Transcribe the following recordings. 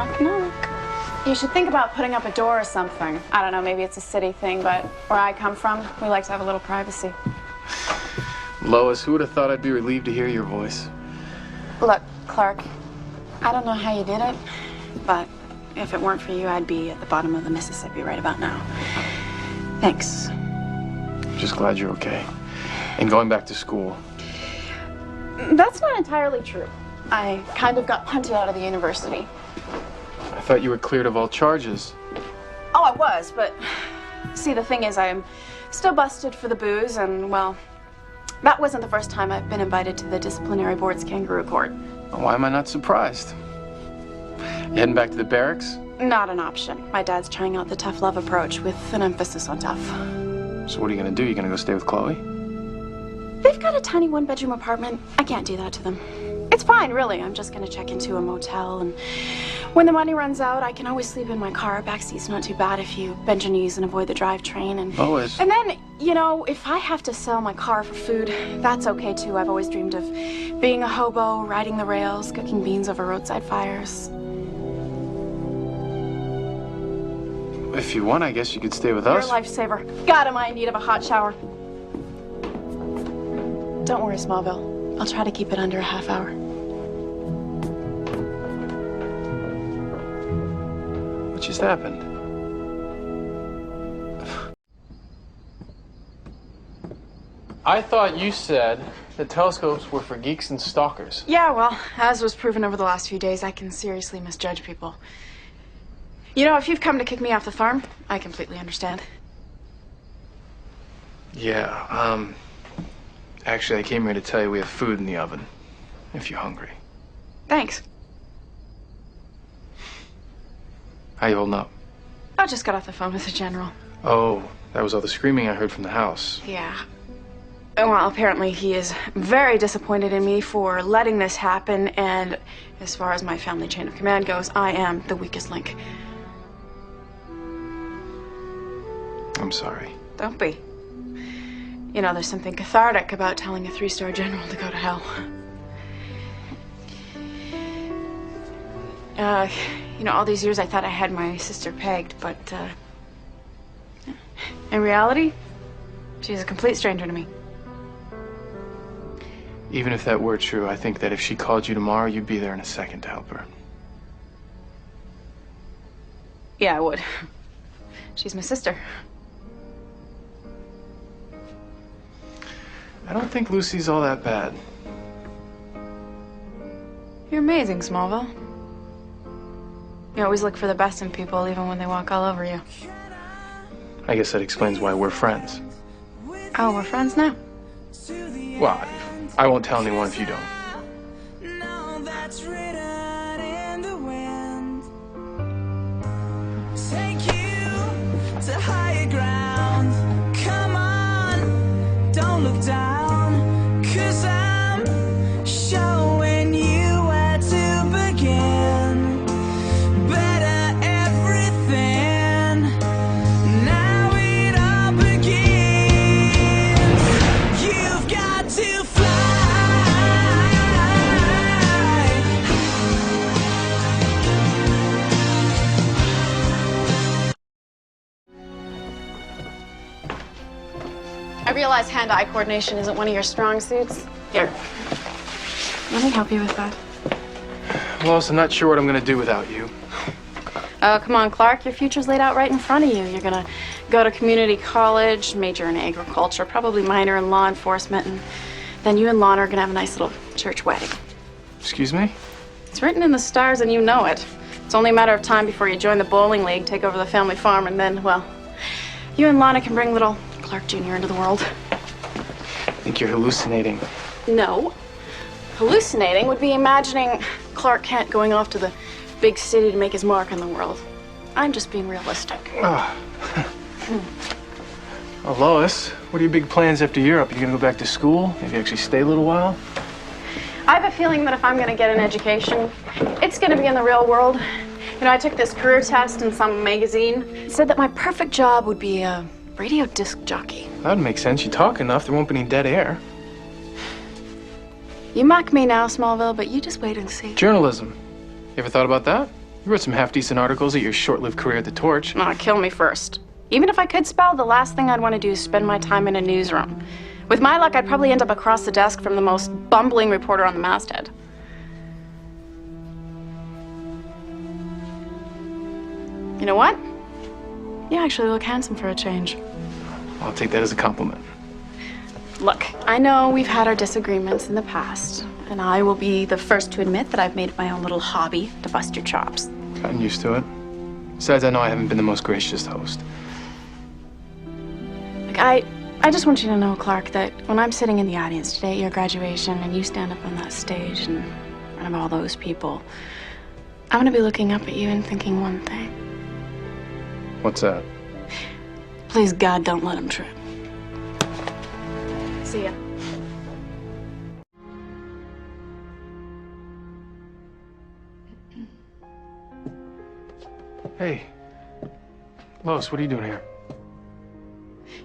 Knock, knock. You should think about putting up a door or something. I don't know, maybe it's a city thing, but where I come from, we like to have a little privacy. Lois, who would have thought I'd be relieved to hear your voice? Look, Clark, I don't know how you did it, but if it weren't for you, I'd be at the bottom of the Mississippi right about now. Thanks. I'm just glad you're okay. And going back to school. That's not entirely true. I kind of got punted out of the university. I thought you were cleared of all charges. Oh, I was, but see, the thing is, I'm still busted for the booze, and, well, that wasn't the first time I've been invited to the disciplinary board's kangaroo court. Why am I not surprised? You heading back to the barracks? Not an option. My dad's trying out the tough love approach with an emphasis on tough. So what are you gonna do? You gonna go stay with Chloe? They've got a tiny one-bedroom apartment. I can't do that to them. It's fine, really. I'm just gonna check into a motel, and when the money runs out, I can always sleep in my car. Backseat's not too bad if you bend your knees and avoid the drivetrain. And Lois. And then, you know, if I have to sell my car for food, that's okay too. I've always dreamed of being a hobo, riding the rails, cooking beans over roadside fires. If you want, I guess you could stay with You're us. a lifesaver. God, am I in need of a hot shower. Don't worry, Smallville. I'll try to keep it under a half hour. What just happened? I thought you said that telescopes were for geeks and stalkers. Yeah, well, as was proven over the last few days, I can seriously misjudge people. You know, if you've come to kick me off the farm, I completely understand. Yeah, actually, I came here to tell you we have food in the oven, if you're hungry. Thanks. How you holding up? I just got off the phone with the general. Oh, that was all the screaming I heard from the house. Yeah. Well, apparently he is very disappointed in me for letting this happen, and as far as my family chain of command goes, I am the weakest link. I'm sorry. Don't be. You know, there's something cathartic about telling a 3-star general to go to hell. You know, all these years I thought I had my sister pegged, but, in reality, she's a complete stranger to me. Even if that were true, I think that if she called you tomorrow, you'd be there in a second to help her. Yeah, I would. She's my sister. I don't think Lucy's all that bad. You're amazing, Smallville. You always look for the best in people, even when they walk all over you. I guess that explains why we're friends. Oh, we're friends now? Well, I won't tell anyone if you don't. Take you to higher ground. Come on, don't look down, 'cause I'm showing you where to begin. Better everything. Now it all begins. You've got to fly. I realize hand-eye coordination isn't one of your strong suits. Here. Let me help you with that. Lois, I'm not sure what I'm gonna do without you. Oh, come on, Clark. Your future's laid out right in front of you. You're gonna go to community college, major in agriculture, probably minor in law enforcement, and then you and Lon are gonna have a nice little church wedding. Excuse me? It's written in the stars and you know it. It's only a matter of time before you join the bowling league, take over the family farm, and then, well, you and Lana can bring little Clark Jr. into the world. I think you're hallucinating. No. Hallucinating would be imagining Clark Kent going off to the big city to make his mark on the world. I'm just being realistic. Oh, Lois, what are your big plans after Europe? Are you gonna go back to school? Maybe actually stay a little while? I have a feeling that if I'm gonna get an education, it's gonna be in the real world. You know, I took this career test in some magazine. It said that my perfect job would be a radio disc jockey. That would make sense. You talk enough, there won't be any dead air. You mock me now, Smallville, but you just wait and see. Journalism. You ever thought about that? You wrote some half-decent articles at your short-lived career at the Torch. Nah, kill me first. Even if I could spell, the last thing I'd want to do is spend my time in a newsroom. With my luck, I'd probably end up across the desk from the most bumbling reporter on the masthead. You know what? You actually look handsome for a change. I'll take that as a compliment. Look, I know we've had our disagreements in the past, and I will be the first to admit that I've made it my own little hobby to bust your chops. Gotten used to it. Besides, I know I haven't been the most gracious host. Like, I just want you to know, Clark, that when I'm sitting in the audience today at your graduation and you stand up on that stage in front of all those people, I'm gonna be looking up at you and thinking one thing. What's that? Please, God, don't let him trip. See ya. Hey. Lois, what are you doing here?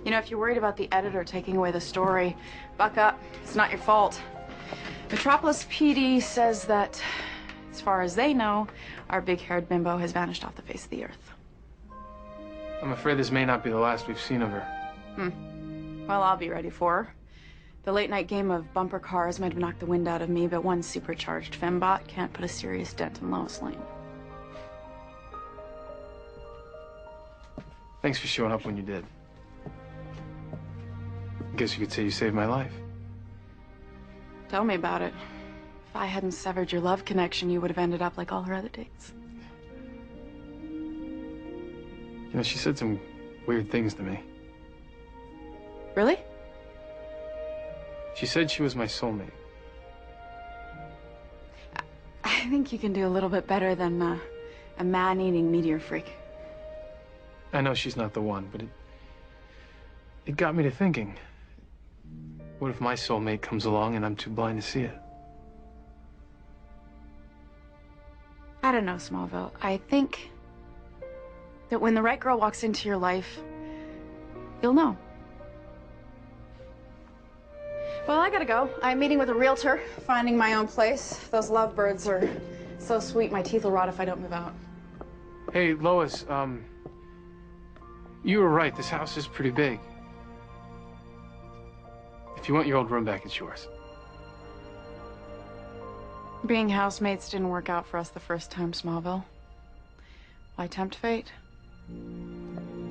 You know, if you're worried about the editor taking away the story, buck up. It's not your fault. Metropolis PD says that, as far as they know, our big-haired bimbo has vanished off the face of the earth. I'm afraid this may not be the last we've seen of her. Well, I'll be ready for her. The late-night game of bumper cars might have knocked the wind out of me, but one supercharged fembot can't put a serious dent in Lois Lane. Thanks for showing up when you did. I guess you could say you saved my life. Tell me about it. If I hadn't severed your love connection, you would have ended up like all her other dates. You know, she said some weird things to me. Really? She said she was my soulmate. I think you can do a little bit better than a man-eating meteor freak. I know she's not the one, but it got me to thinking. What if my soulmate comes along and I'm too blind to see it? I don't know, Smallville. I think that when the right girl walks into your life, you'll know. Well, I gotta go. I'm meeting with a realtor, finding my own place. Those lovebirds are so sweet, my teeth will rot if I don't move out. Hey, Lois, you were right. This house is pretty big. If you want your old room back, it's yours. Being housemates didn't work out for us the first time, Smallville. Why tempt fate? I'm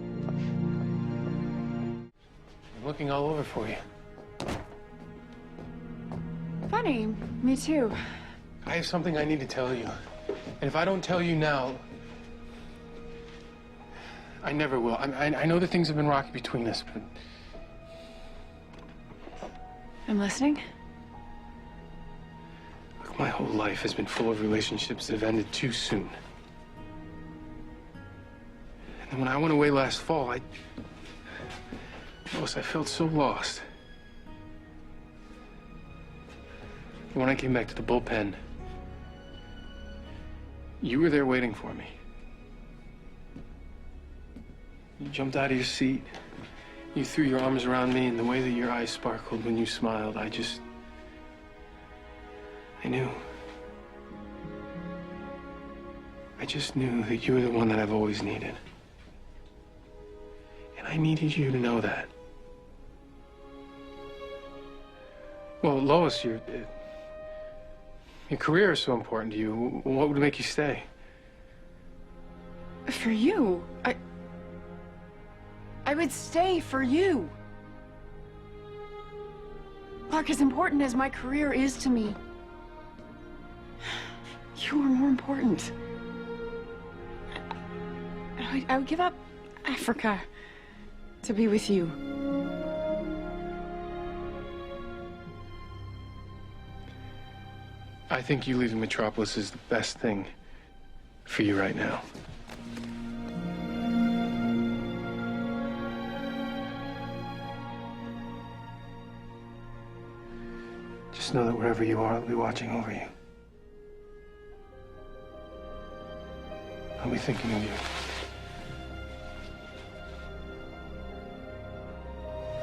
looking all over for you. Funny, me too. I have something I need to tell you. And if I don't tell you now, I never will. I know that things have been rocky between us, but... I'm listening. Look, my whole life has been full of relationships that have ended too soon. And then when I went away last fall, Lois, I felt so lost. And when I came back to the bullpen, you were there waiting for me. You jumped out of your seat. You threw your arms around me, and the way that your eyes sparkled when you smiled, I knew. I just knew that you were the one that I've always needed. And I needed you to know that. Well, Lois, your career is so important to you. What would make you stay? For you, I would stay for you. Clark, as important as my career is to me, you are more important. I would give up Africa to be with you. I think you leaving Metropolis is the best thing for you right now. Just know that wherever you are, I'll be watching over you. I'll be thinking of you.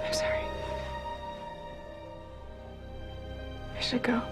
I'm sorry. I should go.